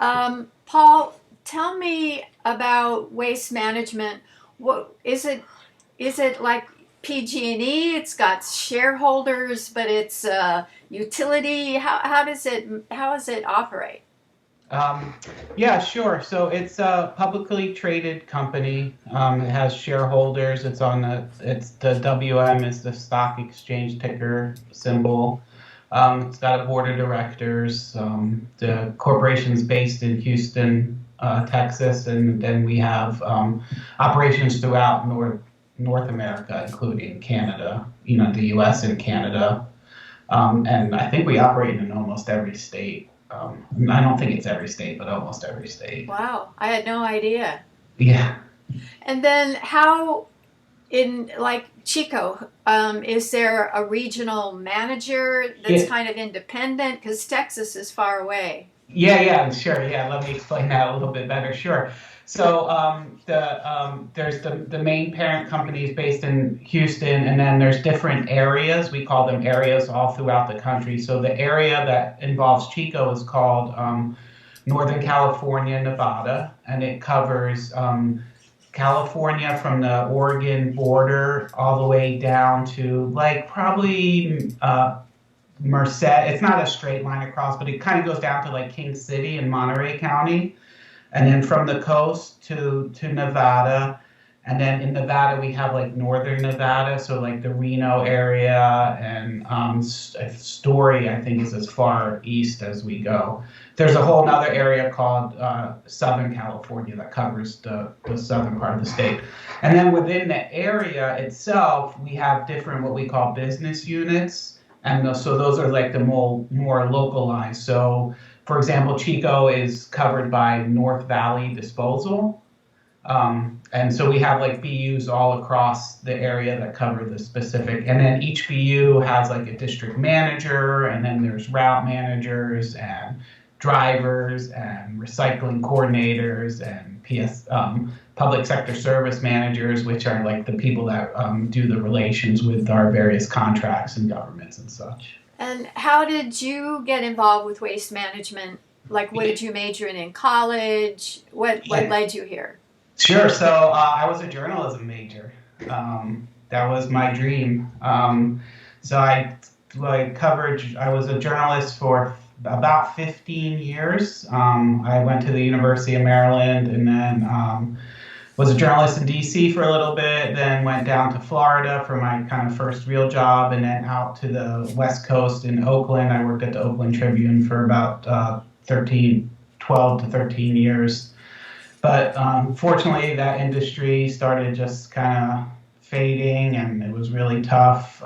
Paul, tell me about waste management. What is it? Is it like PG&E? It's got shareholders, but it's utility. How does it operate? Um, yeah, sure. So it's a publicly traded company. It has shareholders. It's the WM is the stock exchange ticker symbol. It's got a board of directors. The corporation's based in Houston, Texas, and then we have operations throughout North America, including Canada. The U.S. and Canada. And I think we operate in almost every state. I don't think it's every state, but almost every state. Wow, I had no idea. Yeah. And then how in like Chico, is there a regional manager that's Yeah, kind of independent? Because Texas is far away. yeah, sure. Yeah, let me explain that a little bit better. Sure. So there's the main parent company is based in Houston, and then there's different areas. We call them areas all throughout the country. So the area that involves Chico is called Northern California, Nevada, and it covers California from the Oregon border all the way down to like probably Merced. It's not a straight line across, but it kind of goes down to like King City and Monterey County, and then from the coast to Nevada. And then in Nevada, we have like northern Nevada, so like the Reno area and Story, I think, is as far east as we go. There's a whole other area called Southern California that covers the southern part of the state. And then within the area itself, we have different what we call business units. And so those are like the more localized. So, for example, Chico is covered by North Valley Disposal. And so we have like BUs all across the area that cover the specific, and then each BU has like a district manager, and then there's route managers and drivers and recycling coordinators and public sector service managers, which are like the people that do the relations with our various contracts and governments and such. And how did you get involved with waste management? Like, what did you major in college? What Yeah. led you here? Sure. So I was a journalism major. That was my dream. So I like coverage. I was a journalist for about 15 years. I went to the University of Maryland, and then was a journalist in DC for a little bit. Then went down to Florida for my kind of first real job, and then out to the West Coast in Oakland. I worked at the Oakland Tribune for about 12 to 13 years. But fortunately, that industry started just kind of fading, and it was really tough.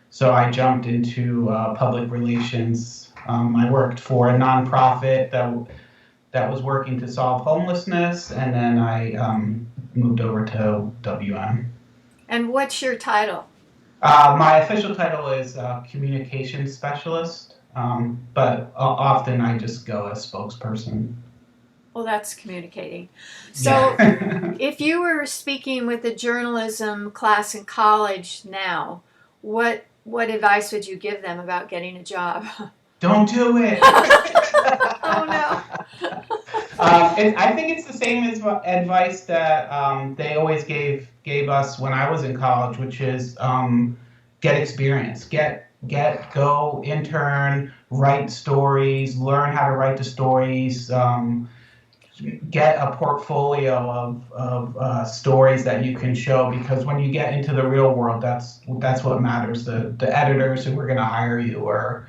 So I jumped into public relations. I worked for a nonprofit that was working to solve homelessness, and then I moved over to WM. And what's your title? My official title is communications specialist, but often I just go as spokesperson. Well, that's communicating. So, Yeah. if you were speaking with a journalism class in college now, what advice would you give them about getting a job? Don't do it. Oh no. I think it's the same as advice that they always gave us when I was in college, which is get experience, go intern, write stories, learn how to write the stories. Get a portfolio of stories that you can show, because when you get into the real world, that's what matters. The editors who are going to hire you are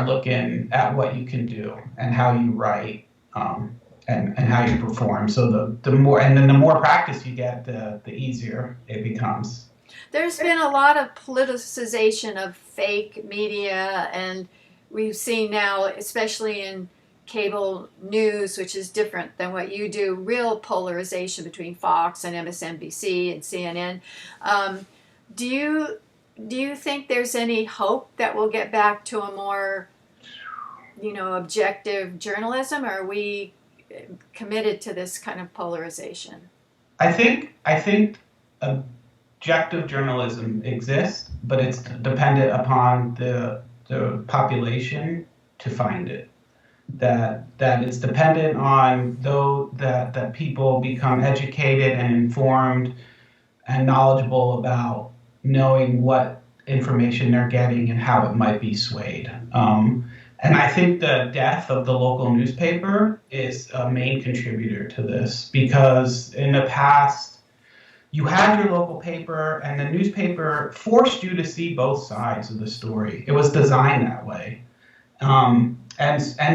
looking at what you can do and how you write, and how you perform. So the more practice you get, the easier it becomes. There's been a lot of politicization of fake media, and we've seen now, especially in cable news, which is different than what you do, real polarization between Fox and MSNBC and CNN. Um, do you do you think there's any hope that we'll get back to a more, objective journalism, or are we committed to this kind of polarization? I think objective journalism exists, but it's dependent upon the population to find it. that it's dependent on though that people become educated and informed and knowledgeable about knowing what information they're getting and how it might be swayed. And I think the death of the local newspaper is a main contributor to this because in the past, you had your local paper, and the newspaper forced you to see both sides of the story. It was designed that way. And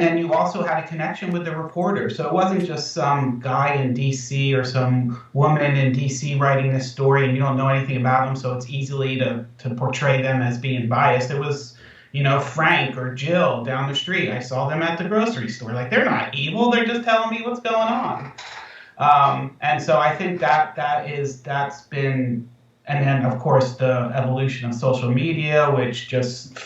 then you also had a connection with the reporter. So it wasn't just some guy in DC or some woman in DC writing this story and you don't know anything about them, so it's easily to portray them as being biased. It was, Frank or Jill down the street. I saw them at the grocery store. Like, they're not evil. They're just telling me what's going on. And so I think that's been, and then of course the evolution of social media, which just,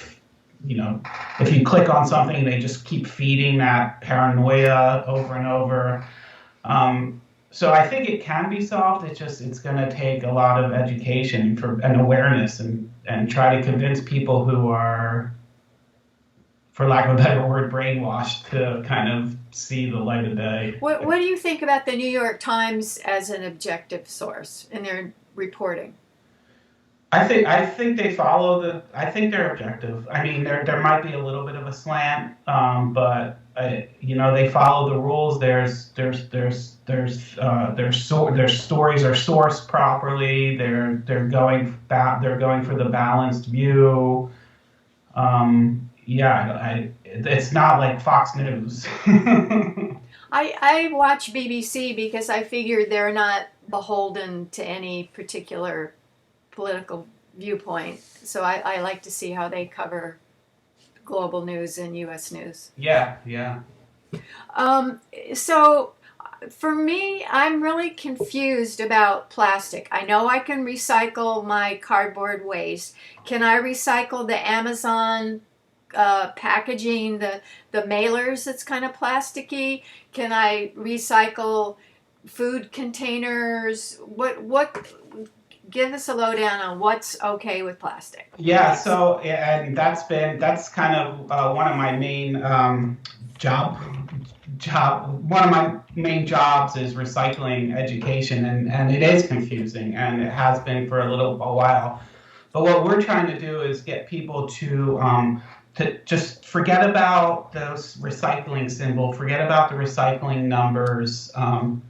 if you click on something, they just keep feeding that paranoia over and over. So I think it can be solved. It's going to take a lot of education and awareness and try to convince people who are, for lack of a better word, brainwashed to kind of see the light of day. What do you think about the New York Times as an objective source in their reporting? I think they follow I think they're objective. I mean, there might be a little bit of a slant, but they follow the rules. Their stories are sourced properly. They're going for the balanced view. It's not like Fox News. I watch BBC because I figure they're not beholden to any particular political viewpoint. So I like to see how they cover global news and U.S. news. Yeah. So for me, I'm really confused about plastic. I know I can recycle my cardboard waste. Can I recycle the Amazon packaging, the mailers that's kind of plasticky? Can I recycle food containers? What give us a lowdown on what's okay with plastic. Yeah, so and that's kind of one of my main one of my main jobs is recycling education, and it is confusing, and it has been for a while. But what we're trying to do is get people to just forget about those recycling symbol, forget about the recycling numbers, and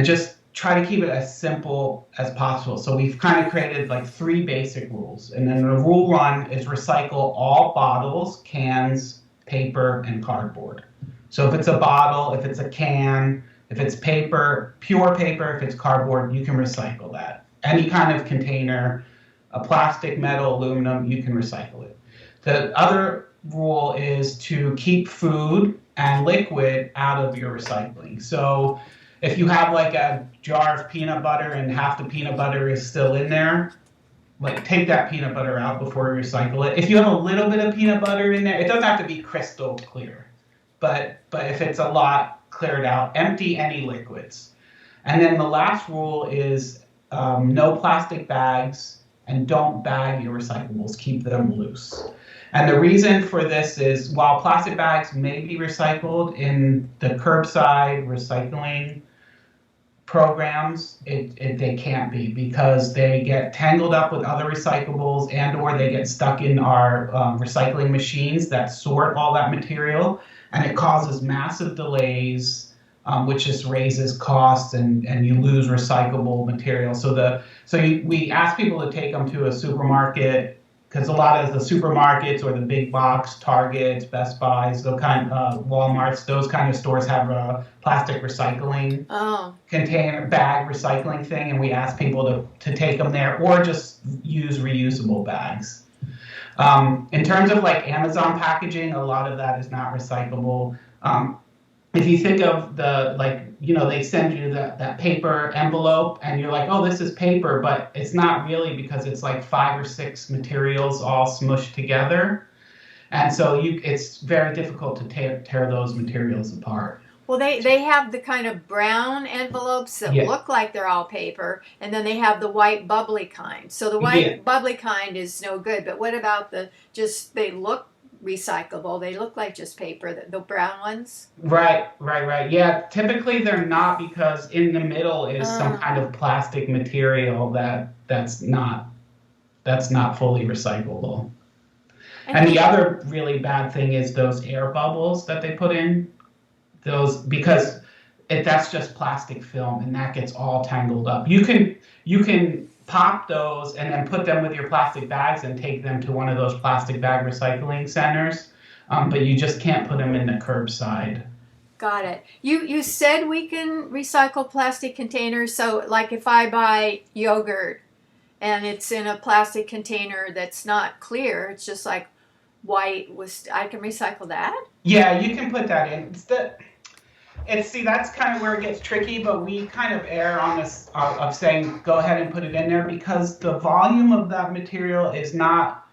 just try to keep it as simple as possible. So we've kind of created like 3 basic rules. And then the rule 1 is recycle all bottles, cans, paper, and cardboard. So if it's a bottle, if it's a can, if it's paper, pure paper, if it's cardboard, you can recycle that. Any kind of container, a plastic, metal, aluminum, you can recycle it. The other rule is to keep food and liquid out of your recycling. So if you have like a jar of peanut butter and half the peanut butter is still in there, like take that peanut butter out before you recycle it. If you have a little bit of peanut butter in there, it doesn't have to be crystal clear, but if it's a lot, clear it out. Empty any liquids. And then the last rule is no plastic bags, and don't bag your recyclables. Keep them loose. And the reason for this is while plastic bags may be recycled in the curbside recycling programs, they can't be because they get tangled up with other recyclables and or they get stuck in our recycling machines that sort all that material, and it causes massive delays, which just raises costs and you lose recyclable material. We ask people to take them to a supermarket, because a lot of the supermarkets or the big box, Targets, Best Buys, those Walmarts, those kind of stores have a plastic recycling container bag recycling thing, and we ask people to take them there or just use reusable bags. In terms of like Amazon packaging, a lot of that is not recyclable. If you think of they send you that paper envelope and you're like, oh, this is paper, but it's not really because it's like 5 or 6 materials all smushed together. And so it's very difficult to tear those materials apart. Well, they have the kind of brown envelopes that look like they're all paper, and then they have the white bubbly kind. So the white bubbly kind is no good, but what about they look recyclable. They look like just paper, the brown ones. Right, right, right. Yeah, typically they're not because in the middle is some Uh, kind of plastic material that's not fully recyclable. and And the other really bad thing is those air bubbles that they put in. Those because that's just plastic film and that gets all tangled up. You can pop those and then put them with your plastic bags and take them to one of those plastic bag recycling centers, but you just can't put them in the curbside. got it. You said we can recycle plastic containers. So like if I buy yogurt and it's in a plastic container that's not clear, it's just like white was I can recycle that? Yeah, you can put that in. See, that's kind of where it gets tricky, but we kind of err on this of saying go ahead and put it in there because the volume of that material is not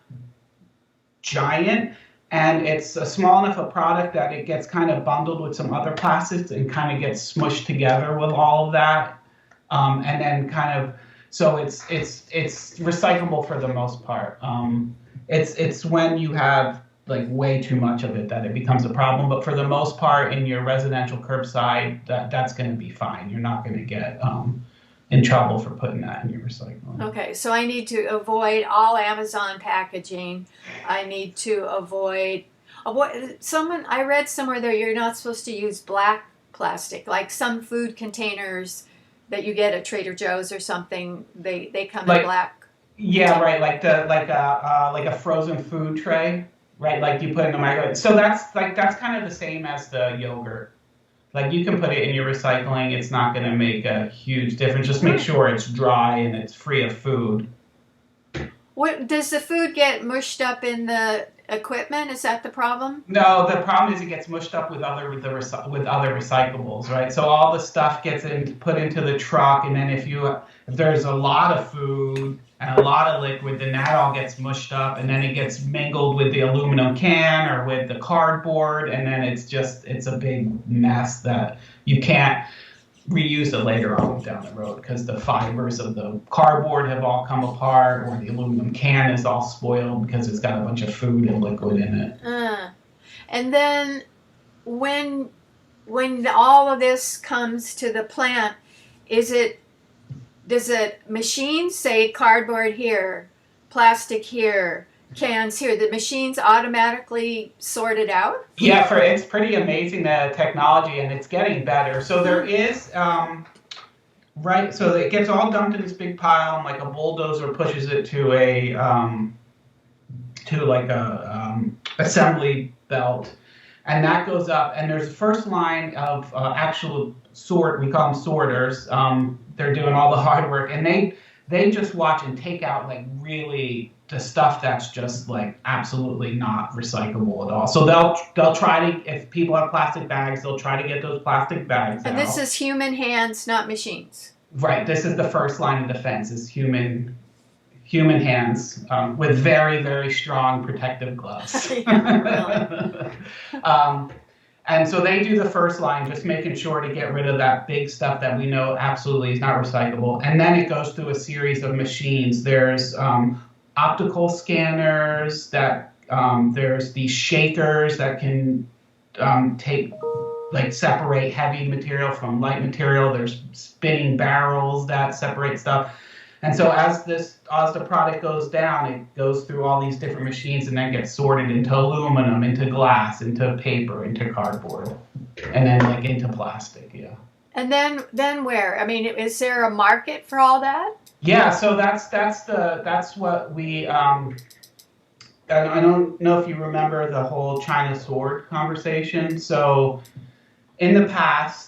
giant, and it's a small enough a product that it gets kind of bundled with some other plastics and kind of gets smushed together with all of that, and then kind of so it's recyclable for the most part. It's when you have like way too much of it that it becomes a problem. But for the most part, in your residential curbside, that's going to be fine. You're not going to get in trouble for putting that in your recycling. Okay, so I need to avoid all Amazon packaging. I need to avoid someone I read somewhere there you're not supposed to use black plastic. Like some food containers that you get at Trader Joe's or something, they come in Like black. yeah, right. Like a frozen food tray, right? Like you put in the microwave. So that's kind of the same as the yogurt. Like you can put it in your recycling. It's not going to make a huge difference. Just make sure it's dry and it's free of food. What does the food get mushed up in the equipment? Is that the problem? No, the problem is it gets mushed up with other recyclables, right? So all the stuff gets put into the truck, and then if there's a lot of food and a lot of liquid, then that all gets mushed up, and then it gets mingled with the aluminum can or with the cardboard, and then it's a big mess that you can't reuse it later on down the road because the fibers of the cardboard have all come apart or the aluminum can is all spoiled because it's got a bunch of food and liquid in it. And then when all of this comes to the plant, does it machines say cardboard here, plastic here, cans here? The machines automatically sort it out? Yeah, it's pretty amazing the technology, and it's getting better. So there is, right, so it gets all dumped in this big pile, and like a bulldozer pushes it to a assembly belt, and that goes up. And there's a first line of actual we call them sorters. They're doing all the hard work, and they just watch and take out like really the stuff that's just like absolutely not recyclable at all. So they'll try to, if people have plastic bags, they'll try to get those plastic bags And out. this is human hands, not machines. Right. This is the first line of defense: is human hands with very, very strong protective gloves. Yeah, really. And so they do the first line, just making sure to get rid of that big stuff that we know absolutely is not recyclable. And then it goes through a series of machines. There's optical scanners there's these shakers that can separate heavy material from light material. There's spinning barrels that separate stuff. And so as the product goes down, it goes through all these different machines and then gets sorted into aluminum, into glass, into paper, into cardboard, and then like into plastic. Yeah. And then where? I mean, is there a market for all that? Yeah. So that's what we. I don't know if you remember the whole China sword conversation. So in the past,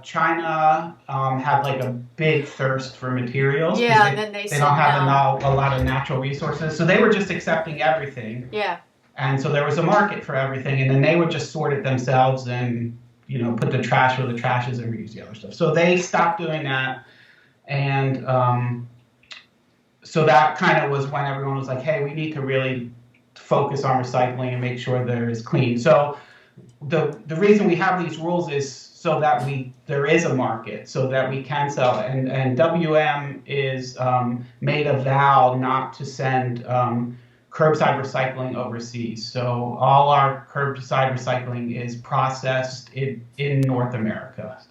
China had like a big thirst for materials. Yeah, and then they don't have a lot of natural resources, so they were just accepting everything. Yeah. And so there was a market for everything, and then they would just sort it themselves and put the trash where the trash is and reuse the other stuff. So they stopped doing that, and so that kind of was when everyone was like, "Hey, we need to really focus on recycling and make sure there is clean." So the reason we have these rules is so that there is a market, so that we can sell it. And WM is made a vow not to send curbside recycling overseas. So all our curbside recycling is processed in North America.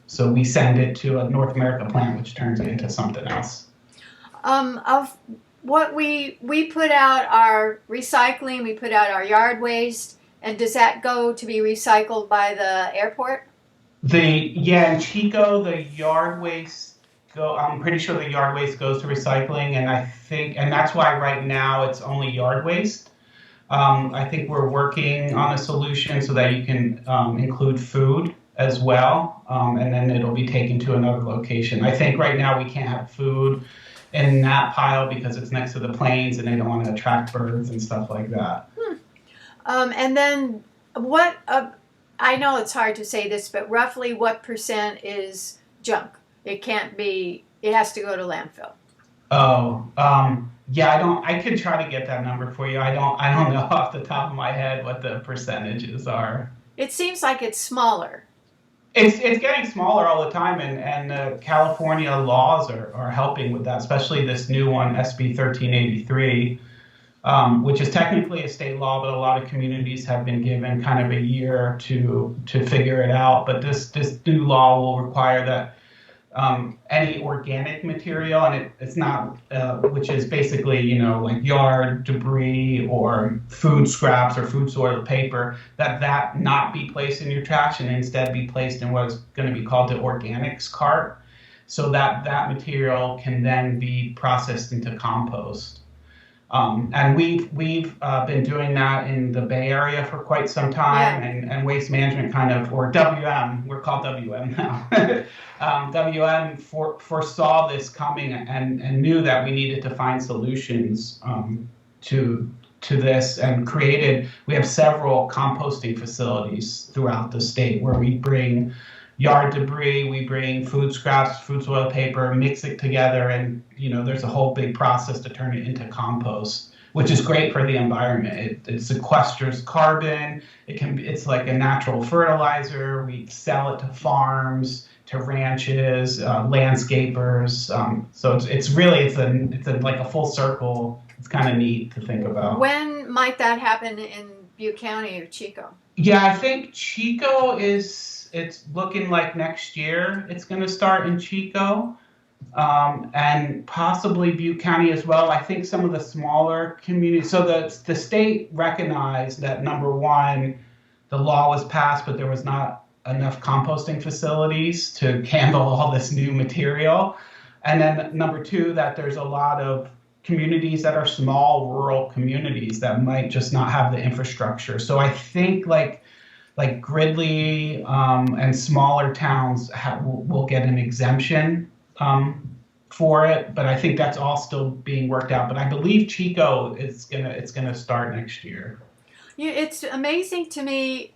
So we send it to a North America plant, which turns it into something else. Of what we put out our recycling, we put out our yard waste, and does that go to be recycled by the airport? In Chico, the yard waste I'm pretty sure the yard waste goes to recycling, and that's why right now it's only yard waste. I think we're working on a solution so that you can include food as well, and then it'll be taken to another location. I think right now we can't have food in that pile because it's next to the planes and they don't want to attract birds and stuff like that. And then what, I know it's hard to say this, but roughly what percent is junk? It can't be, it has to go to landfill. Oh, yeah, I could try to get that number for you. I don't know off the top of my head what the percentages are. It seems like it's smaller. It's getting smaller all the time, and California laws are helping with that, especially this new one, SB 1383, which is technically a state law, but a lot of communities have been given kind of a year to figure it out. But this new law will require that any organic material, and it's not, which is basically, like yard debris or food scraps or food soil paper, that not be placed in your trash and instead be placed in what is going to be called the organics cart, so that material can then be processed into compost. And we've been doing that in the Bay Area for quite some time, and Waste Management or WM, we're called WM now. WM foresaw this coming and knew that we needed to find solutions to this, and we have several composting facilities throughout the state where we bring yard debris, we bring food scraps, food soil paper, mix it together, and there's a whole big process to turn it into compost, which is great for the environment. It sequesters carbon. It's like a natural fertilizer. We sell it to farms, to ranches, landscapers. So it's like a full circle. It's kind of neat to think about. When might that happen in Butte County or Chico? Yeah, I think Chico it's looking like next year it's going to start in Chico, and possibly Butte County as well. I think some of the smaller communities, so the state recognized that, number one, the law was passed, but there was not enough composting facilities to handle all this new material. And then number two, that there's a lot of communities that are small rural communities that might just not have the infrastructure. So I think like Gridley and smaller towns will get an exemption for it, but I think that's all still being worked out. But I believe Chico it's gonna start next year. Yeah, it's amazing to me.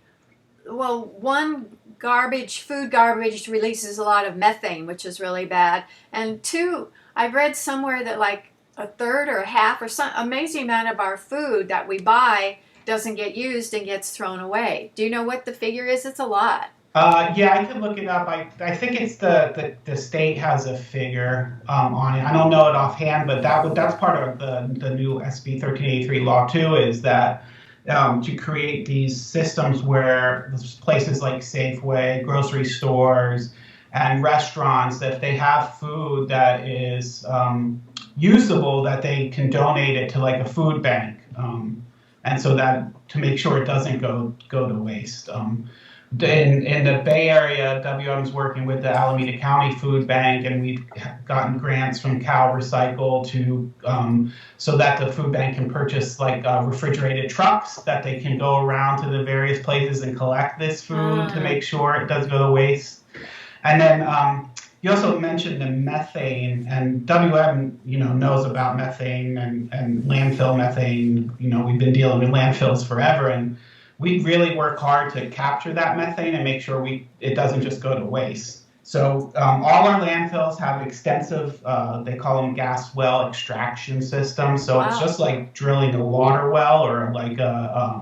Well, one, food garbage releases a lot of methane, which is really bad, and two, I've read somewhere that like a third or a half or some amazing amount of our food that we buy doesn't get used and gets thrown away. Do you know what the figure is? It's a lot. Yeah, I could look it up. I think it's the state has a figure on it. I don't know it offhand, but that's part of the new SB 1383 law too, is that to create these systems where places like Safeway, grocery stores, and restaurants, that if they have food that is usable, that they can donate it to like a food bank. And so that to make sure it doesn't go to waste. In the Bay Area, WM's working with the Alameda County Food Bank, and we've gotten grants from Cal Recycle to so that the food bank can purchase like refrigerated trucks that they can go around to the various places and collect this food to make sure it does go to waste. And then you also mentioned the methane, and WM, knows about methane and landfill methane. We've been dealing with landfills forever, and we really work hard to capture that methane and make sure it doesn't just go to waste. So all our landfills have extensive, they call them gas well extraction systems. So It's just like drilling a water well or like a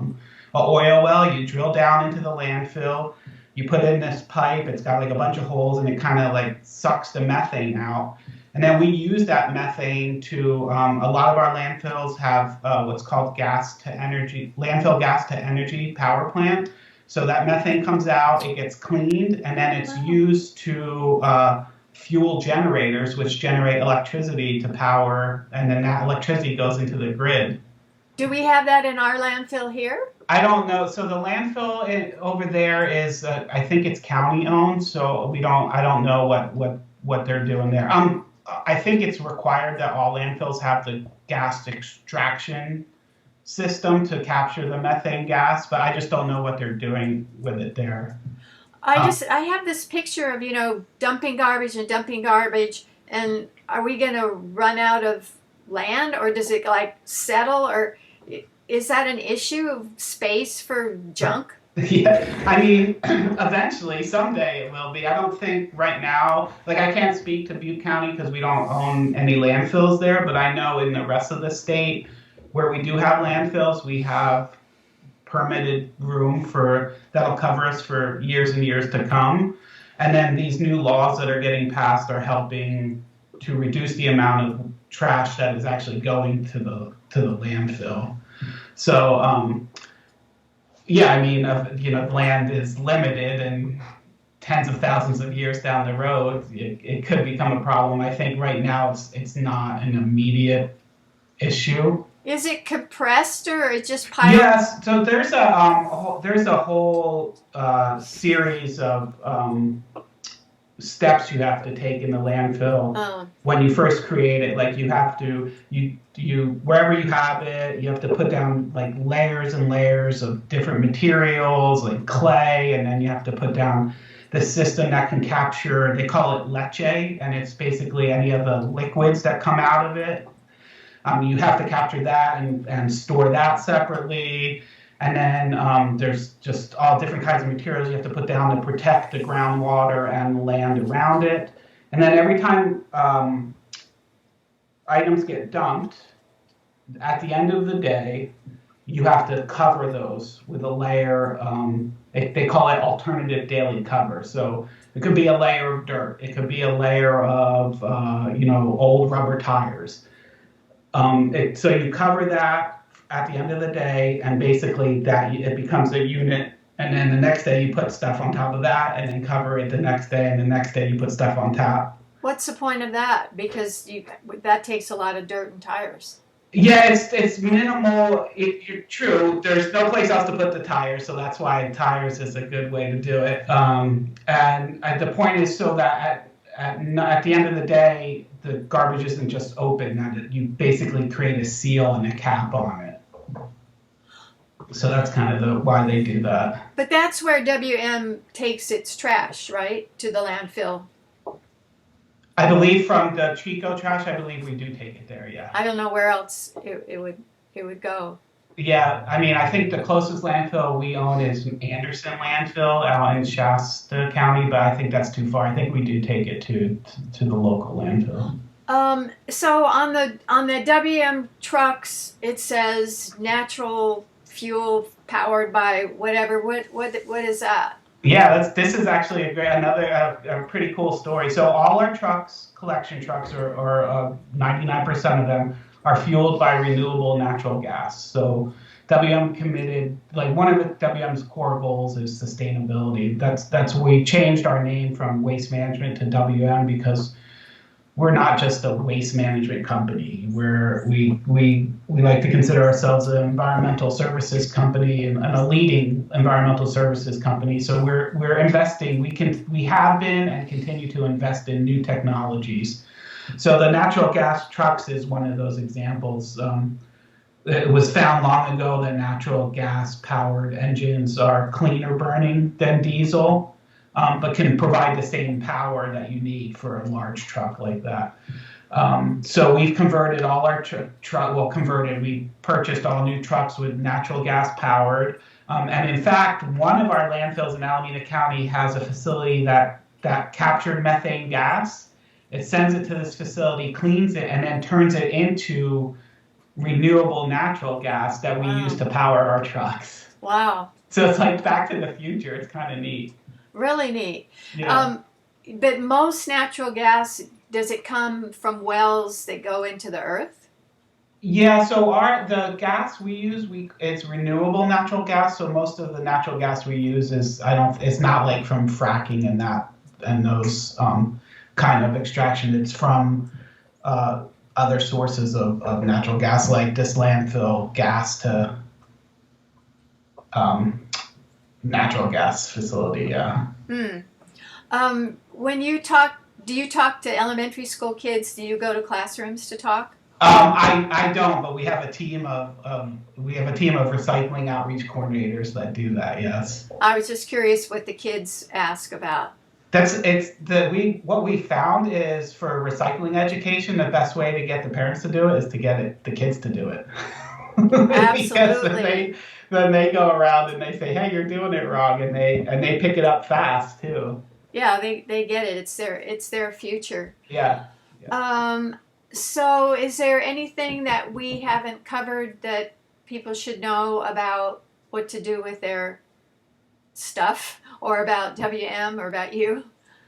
oil well. You drill down into the landfill. You put in this pipe, it's got like a bunch of holes, and it kind of like sucks the methane out. And then we use that methane to, a lot of our landfills have what's called landfill gas to energy power plant. So that methane comes out, it gets cleaned, and then it's used to fuel generators, which generate electricity to power, and then that electricity goes into the grid. Do we have that in our landfill here? I don't know. So the landfill over there is, I think it's county owned. So I don't know what they're doing there. I think it's required that all landfills have the gas extraction system to capture the methane gas, but I just don't know what they're doing with it there. I have this picture of, dumping garbage, and are we going to run out of land, or does it like settle, or is that an issue of space for junk? Yeah, I mean, eventually, someday it will be. I don't think right now, like I can't speak to Butte County because we don't own any landfills there, but I know in the rest of the state where we do have landfills, we have permitted room that'll cover us for years and years to come. And then these new laws that are getting passed are helping to reduce the amount of trash that is actually going to the landfill. So, yeah, I mean, land is limited, and tens of thousands of years down the road, it could become a problem. I think right now it's not an immediate issue. Is it compressed, or it just piled? Yes. So there's a whole series of steps you have to take in the landfill when you first create it. Like you have to you wherever you have it, you have to put down like layers and layers of different materials like clay, and then you have to put down the system that can capture, they call it leche, and it's basically any of the liquids that come out of it. You have to capture that and store that separately. And then there's just all different kinds of materials you have to put down to protect the groundwater and the land around it. And then every time items get dumped, at the end of the day, you have to cover those with a layer. They call it alternative daily cover. So it could be a layer of dirt. It could be a layer of old rubber tires. So you cover that at the end of the day, and basically it becomes a unit. And then the next day you put stuff on top of that, and then cover it the next day, and the next day you put stuff on top. What's the point of that? Because that takes a lot of dirt and tires. Yeah, it's minimal. You're true. There's no place else to put the tires, so that's why tires is a good way to do it. And the point is so that at the end of the day, the garbage isn't just open, that you basically create a seal and a cap on it. So that's kind of why they do that. But that's where WM takes its trash, right? To the landfill. I believe from the Chico trash, I believe we do take it there, yeah. I don't know where else it would go. Yeah, I mean, I think the closest landfill we own is Anderson Landfill out in Shasta County, but I think that's too far. I think we do take it to the local landfill. So on the WM trucks, it says natural fuel powered by whatever. What is that? Yeah, this is actually a pretty cool story. So all our trucks, collection trucks, or 99% of them, are fueled by renewable natural gas. So WM committed, like one of the WM's core goals is sustainability. That's we changed our name from Waste Management to WM because we're not just a waste management company. We like to consider ourselves an environmental services company and a leading environmental services company. So we're investing. We have been and continue to invest in new technologies. So the natural gas trucks is one of those examples. It was found long ago that natural gas powered engines are cleaner burning than diesel, but can provide the same power that you need for a large truck like that. So we've converted all our we purchased all new trucks with natural gas powered. And in fact, one of our landfills in Alameda County has a facility that captured methane gas. It sends it to this facility, cleans it, and then turns it into renewable natural gas that we use to power our trucks. Wow. So it's like Back to the Future. It's kind of neat. Really neat. Yeah. But most natural gas does it come from wells that go into the earth? Yeah, so the gas we use, it's renewable natural gas. So most of the natural gas we use is I don't it's not like from fracking and that and those kind of extraction. It's from other sources of natural gas, like this landfill gas to um, natural gas facility. Yeah. Hmm. When you talk, do you talk to elementary school kids? Do you go to classrooms to talk? I don't, but we have a team of recycling outreach coordinators that do that. Yes. I was just curious what the kids ask about. What we found is for recycling education, the best way to get the parents to do it is to get the kids to do it. Because Absolutely. then they go around and they say, "Hey, you're doing it wrong," and they pick it up fast too. Yeah, they get it. It's their future. Yeah. Yeah. So is there anything that we haven't covered that people should know about what to do with their stuff or about WM or about you?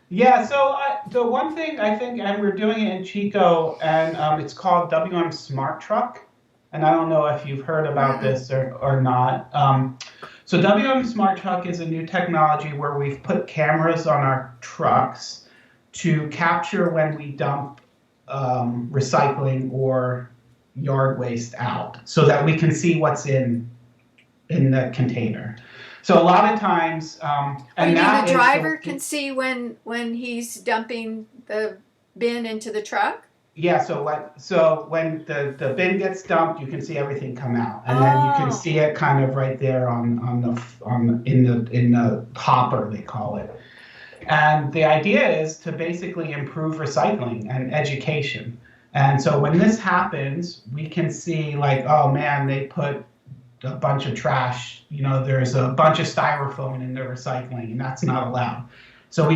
Yeah, so the one thing I think, and we're doing it in Chico, and it's called WM Smart Truck. And I don't know if you've heard about Mm-mm. this or not. So WM Smart Truck is a new technology where we've put cameras on our trucks to capture when we dump recycling or yard waste out, so that we can see what's in the container. So a lot of times, Oh, you and mean the that is driver the can see when he's dumping the bin into the truck? Yeah, so when the bin gets dumped, you can see everything come out, and then you can Oh, see it kind of right there in the hopper they call it. And the idea is to basically improve recycling and education. And so when this happens, we can see like, oh man, they put a bunch of trash. There's a bunch of styrofoam in their recycling, and that's not allowed. So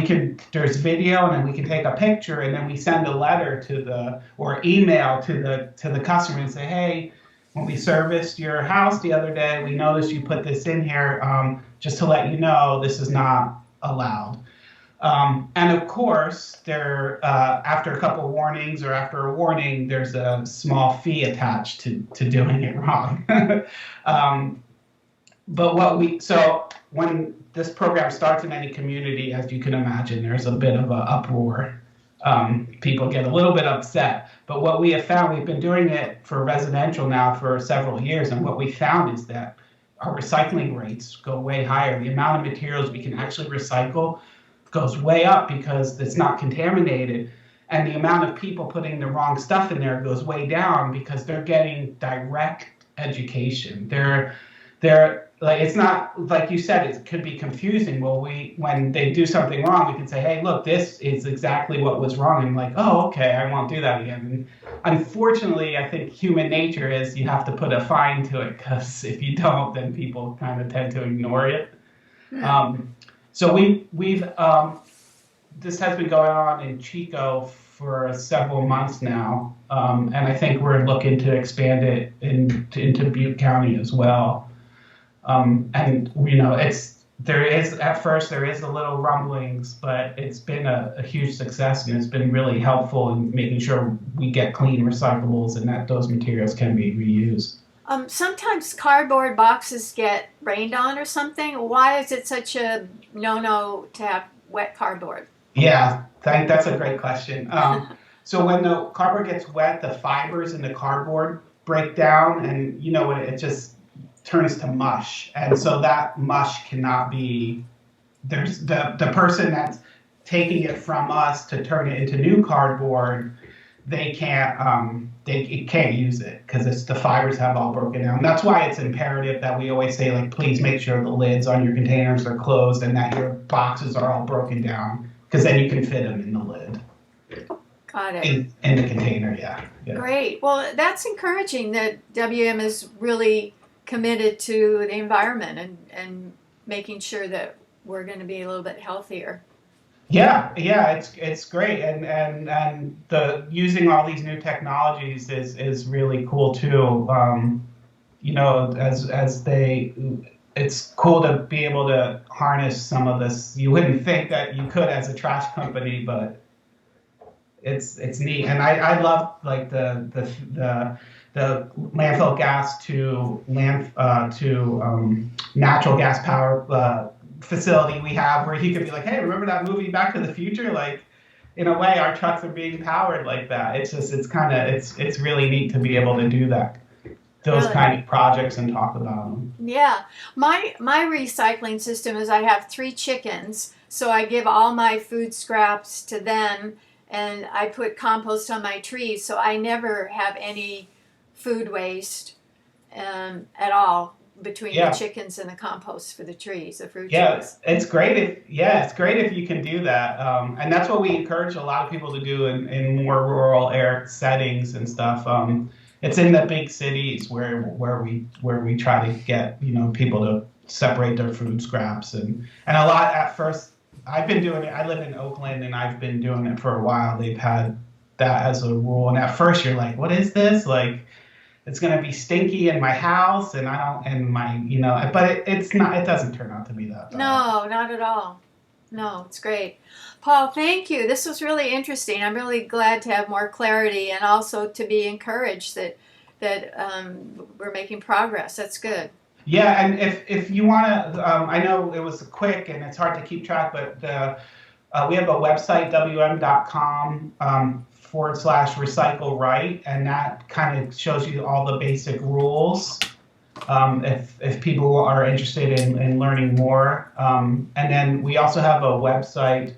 there's video, and then we can take a picture, and then we send a letter or email to the customer and say, hey, when we serviced your house the other day, we noticed you put this in here. Just to let you know, this is not allowed. And of course, after a couple of warnings or after a warning, there's a small fee attached to doing it wrong. um, but so when this program starts in any community, as you can imagine, there's a bit of an uproar. People get a little bit upset. But what we have found, we've been doing it for residential now for several years, and what we found is that our recycling rates go way higher. The amount of materials we can actually recycle goes way up because it's not contaminated. And the amount of people putting the wrong stuff in there goes way down because they're getting direct education. They're like, it's not like you said, it could be confusing. Well, when they do something wrong, we can say, hey, look, this is exactly what was wrong. And like, oh, okay, I won't do that again. And unfortunately, I think human nature is you have to put a fine to it, because if you don't, then people kind of tend to ignore it. hmm. Um, so we've this has been going on in Chico for several months now, and I think we're looking to expand it into Butte County as well. And at first there is a little rumblings, but it's been a huge success, and it's been really helpful in making sure we get clean recyclables and that those materials can be reused. Sometimes cardboard boxes get rained on or something. Why is it such a no-no to have wet cardboard? Yeah, that's a great question. So when the cardboard gets wet, the fibers in the cardboard break down, and it just turns to mush, and so that mush cannot be. There's the person that's taking it from us to turn it into new cardboard. They can't use it because it's the fibers have all broken down. That's why it's imperative that we always say, like, please make sure the lids on your containers are closed and that your boxes are all broken down, because then you can fit them in the lid Got it. in the container. Yeah, yeah. Great. Well, that's encouraging that WM is really committed to the environment and making sure that we're going to be a little bit healthier. Yeah, it's great, and the using all these new technologies is really cool too. It's cool to be able to harness some of this. You wouldn't think that you could as a trash company, but it's neat, and I love like the landfill gas to natural gas power facility we have, where he could be like, hey, remember that movie Back to the Future? Like, in a way, our trucks are being powered like that. It's really neat to be able to do that, those Really? kind of projects, and talk about them. Yeah. My recycling system is I have 3 chickens, so I give all my food scraps to them, and I put compost on my trees, so I never have any food waste at all between the Yeah. chickens and the compost for the trees, the fruit Yeah, trees. it's great if you can do that, and that's what we encourage a lot of people to do in more rural air settings and stuff. It's in the big cities where we try to get people to separate their food scraps, and a lot at first. I've been doing it. I live in Oakland, and I've been doing it for a while. They've had that as a rule, and at first you're like, "What is this?" Like, it's gonna be stinky in my house, and I don't, and my, but it's not. It doesn't turn out to be that bad. No, not at all. No, it's great. Paul, thank you. This was really interesting. I'm really glad to have more clarity and also to be encouraged that we're making progress. That's good. Yeah, and if you want to, I know it was quick and it's hard to keep track, but we have a website, wm.com /recycle right, and that kind of shows you all the basic rules. If people are interested in learning more, and then we also have a website,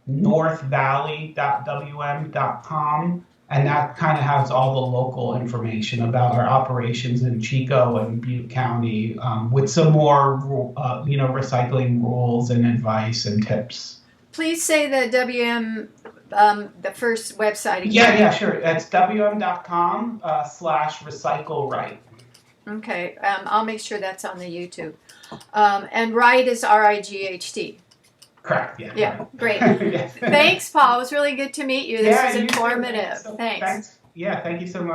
northvalley.wm.com, and that kind of has all the local information about our operations in Chico and Butte County, with some more, recycling rules and advice and tips. Please say the WM, the first website again. Yeah, sure. It's wm.com /recycle right. Okay, I'll make sure that's on the YouTube. And Right is RIGHT. Correct. Yeah. Yeah, great. Yeah. Thanks, Paul. It was really good to meet you. This Yeah, was you too. informative. So, Thanks. Yeah, thank you so much.